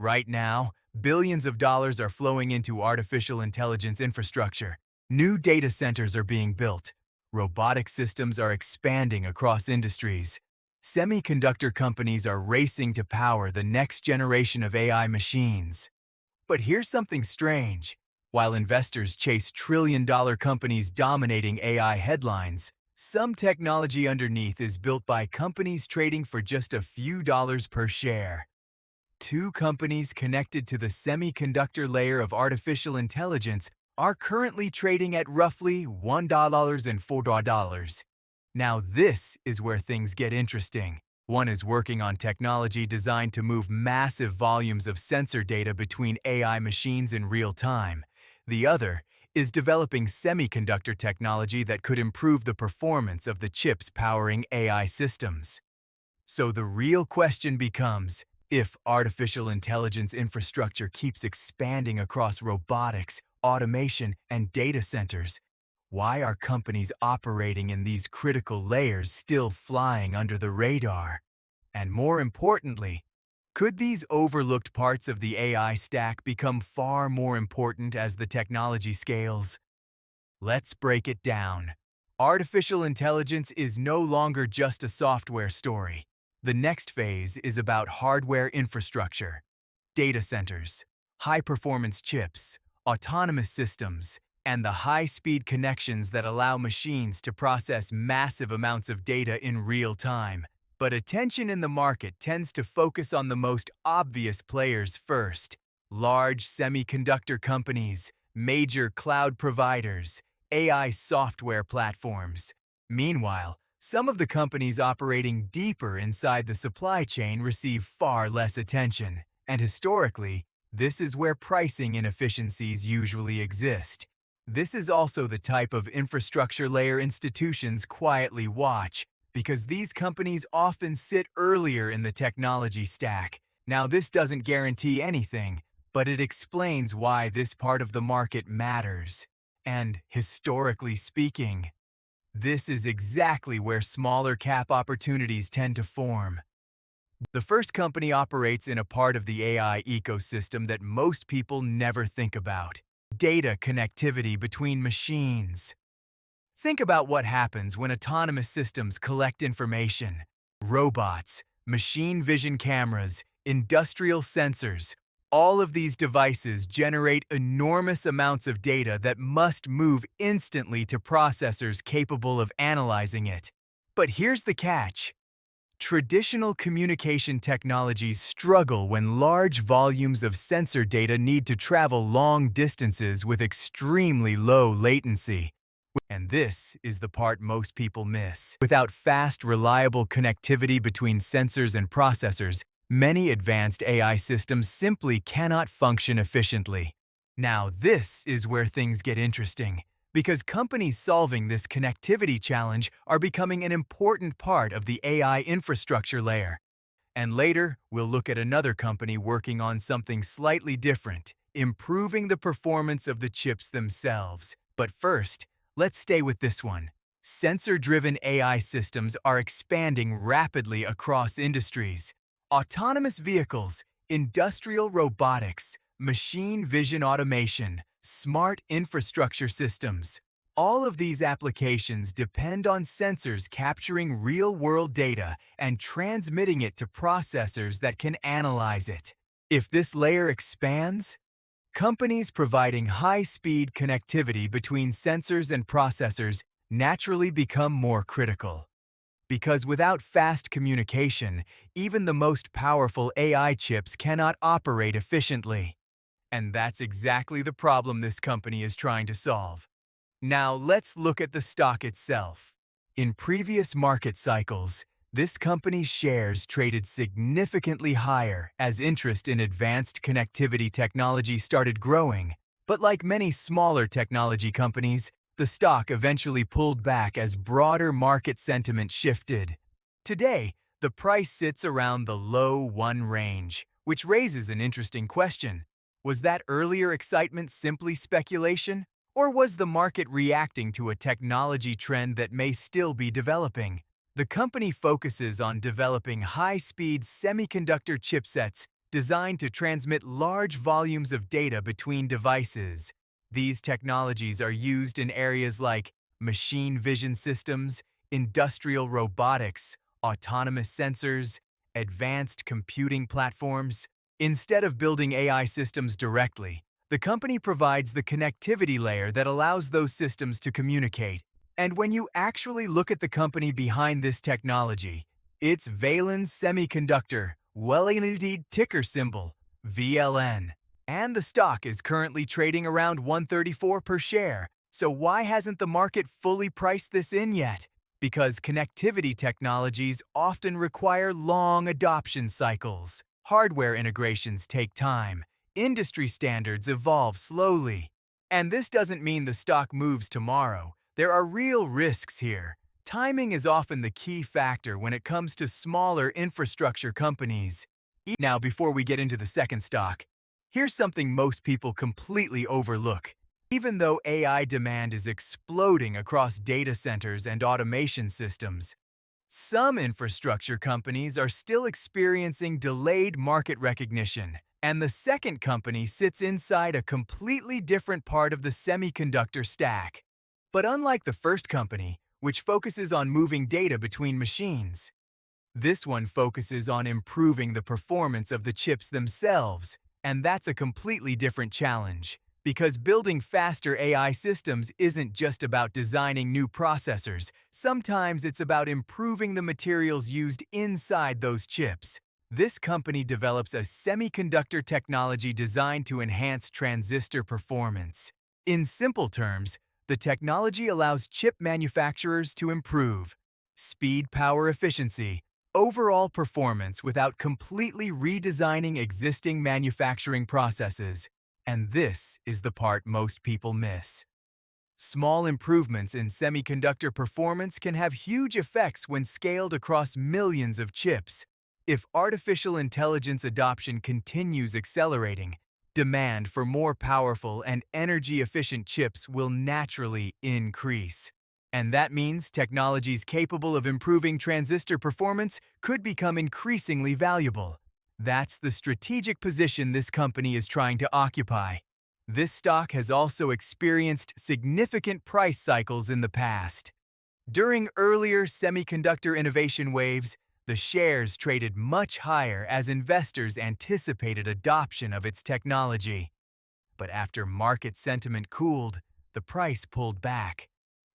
Right now, billions of dollars are flowing into artificial intelligence infrastructure. New data centers are being built. Robotic systems are expanding across industries. Semiconductor companies are racing to power the next generation of AI machines. But here's something strange. While investors chase trillion-dollar companies dominating AI headlines, some technology underneath is built by companies trading for just a few dollars per share. Two companies connected to the semiconductor layer of artificial intelligence are currently trading at roughly $1 and $4. Now this is where things get interesting. One is working on technology designed to move massive volumes of sensor data between AI machines in real time. The other is developing semiconductor technology that could improve the performance of the chips powering AI systems. So the real question becomes, if artificial intelligence infrastructure keeps expanding across robotics, automation, and data centers, why are companies operating in these critical layers still flying under the radar? And more importantly, could these overlooked parts of the AI stack become far more important as the technology scales? Let's break it down. Artificial intelligence is no longer just a software story. The next phase is about hardware infrastructure, data centers, high-performance chips, autonomous systems, and the high-speed connections that allow machines to process massive amounts of data in real time. But attention in the market tends to focus on the most obvious players first: large semiconductor companies, major cloud providers, AI software platforms. Meanwhile, some of the companies operating deeper inside the supply chain receive far less attention, and historically, this is where pricing inefficiencies usually exist. This is also the type of infrastructure layer institutions quietly watch, because these companies often sit earlier in the technology stack. Now, this doesn't guarantee anything, but it explains why this part of the market matters. And historically speaking, this is exactly where smaller cap opportunities tend to form. The first company operates in a part of the AI ecosystem that most people never think about: data connectivity between machines. Think about what happens when autonomous systems collect information. Robots, machine vision cameras, industrial sensors, all of these devices generate enormous amounts of data that must move instantly to processors capable of analyzing it. But here's the catch. Traditional communication technologies struggle when large volumes of sensor data need to travel long distances with extremely low latency. And this is the part most people miss. Without fast, reliable connectivity between sensors and processors, many advanced AI systems simply cannot function efficiently. Now, this is where things get interesting, because companies solving this connectivity challenge are becoming an important part of the AI infrastructure layer. And later, we'll look at another company working on something slightly different: improving the performance of the chips themselves. But first, let's stay with this one. Sensor-driven AI systems are expanding rapidly across industries. Autonomous vehicles, industrial robotics, machine vision automation, smart infrastructure systems. All of these applications depend on sensors capturing real-world data and transmitting it to processors that can analyze it. If this layer expands, companies providing high-speed connectivity between sensors and processors naturally become more critical. Because without fast communication, even the most powerful AI chips cannot operate efficiently. And that's exactly the problem this company is trying to solve. Now let's look at the stock itself. In previous market cycles, this company's shares traded significantly higher as interest in advanced connectivity technology started growing. But like many smaller technology companies, the stock eventually pulled back as broader market sentiment shifted. Today, the price sits around the low 1 range, which raises an interesting question. Was that earlier excitement simply speculation? Or was the market reacting to a technology trend that may still be developing? The company focuses on developing high-speed semiconductor chipsets designed to transmit large volumes of data between devices. These technologies are used in areas like machine vision systems, industrial robotics, autonomous sensors, advanced computing platforms. Instead of building AI systems directly, the company provides the connectivity layer that allows those systems to communicate. And when you actually look at the company behind this technology, it's Valens Semiconductor, well-indeed ticker symbol, VLN. And the stock is currently trading around 134 per share. So why hasn't the market fully priced this in yet? Because connectivity technologies often require long adoption cycles. Hardware integrations take time. Industry standards evolve slowly. And this doesn't mean the stock moves tomorrow. There are real risks here. Timing is often the key factor when it comes to smaller infrastructure companies. Now, before we get into the second stock, here's something most people completely overlook. Even though AI demand is exploding across data centers and automation systems, some infrastructure companies are still experiencing delayed market recognition, and the second company sits inside a completely different part of the semiconductor stack. But unlike the first company, which focuses on moving data between machines, this one focuses on improving the performance of the chips themselves, and that's a completely different challenge. Because building faster AI systems isn't just about designing new processors. Sometimes it's about improving the materials used inside those chips. This company develops a semiconductor technology designed to enhance transistor performance. In simple terms, the technology allows chip manufacturers to improve speed, power efficiency, overall performance without completely redesigning existing manufacturing processes. And this is the part most people miss. Small improvements in semiconductor performance can have huge effects when scaled across millions of chips. If artificial intelligence adoption continues accelerating, demand for more powerful and energy-efficient chips will naturally increase. And that means technologies capable of improving transistor performance could become increasingly valuable. That's the strategic position this company is trying to occupy. This stock has also experienced significant price cycles in the past. During earlier semiconductor innovation waves, the shares traded much higher as investors anticipated adoption of its technology. But after market sentiment cooled, the price pulled back.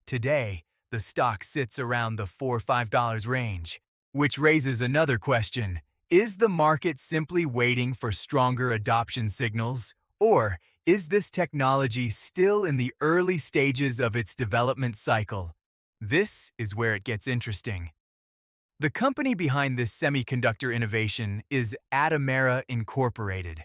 Today, the stock sits around the $4-5 range, which raises another question. Is the market simply waiting for stronger adoption signals, or is this technology still in the early stages of its development cycle? This is where it gets interesting. The company behind this semiconductor innovation is Atomera Incorporated,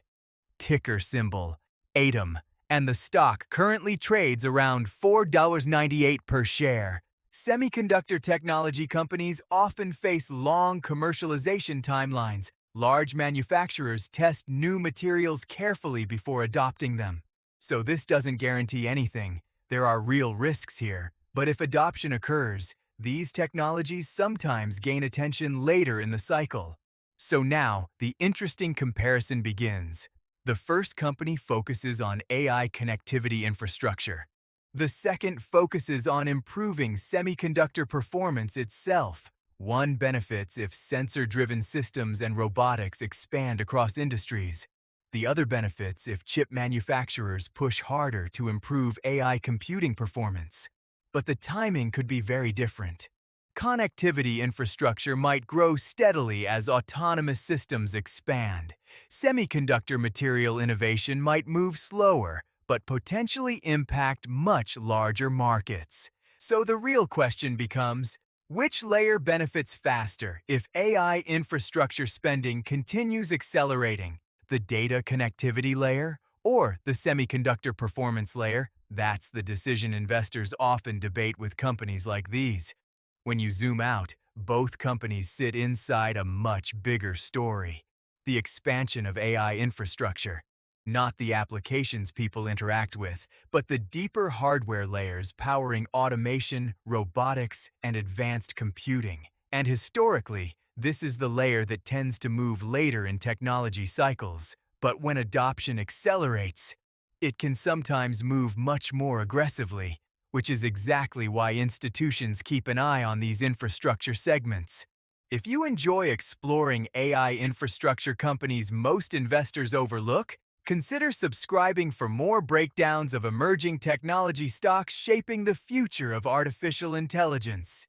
ticker symbol ATOM, and the stock currently trades around $4.98 per share. Semiconductor technology companies often face long commercialization timelines. Large manufacturers test new materials carefully before adopting them. So this doesn't guarantee anything. There are real risks here. But if adoption occurs, these technologies sometimes gain attention later in the cycle. So now, the interesting comparison begins. The first company focuses on AI connectivity infrastructure. The second focuses on improving semiconductor performance itself. One benefits if sensor-driven systems and robotics expand across industries. The other benefits if chip manufacturers push harder to improve AI computing performance. But the timing could be very different. Connectivity infrastructure might grow steadily as autonomous systems expand. Semiconductor material innovation might move slower, but potentially impact much larger markets. So the real question becomes, which layer benefits faster if AI infrastructure spending continues accelerating? The data connectivity layer or the semiconductor performance layer? That's the decision investors often debate with companies like these. When you zoom out, both companies sit inside a much bigger story. The expansion of AI infrastructure. Not the applications people interact with, but the deeper hardware layers powering automation, robotics, and advanced computing. And historically, This is the layer that tends to move later in technology cycles, but when adoption accelerates, it can sometimes move much more aggressively, which is exactly why institutions keep an eye on these infrastructure segments. If you enjoy exploring AI infrastructure companies most investors overlook, consider subscribing for more breakdowns of emerging technology stocks shaping the future of artificial intelligence.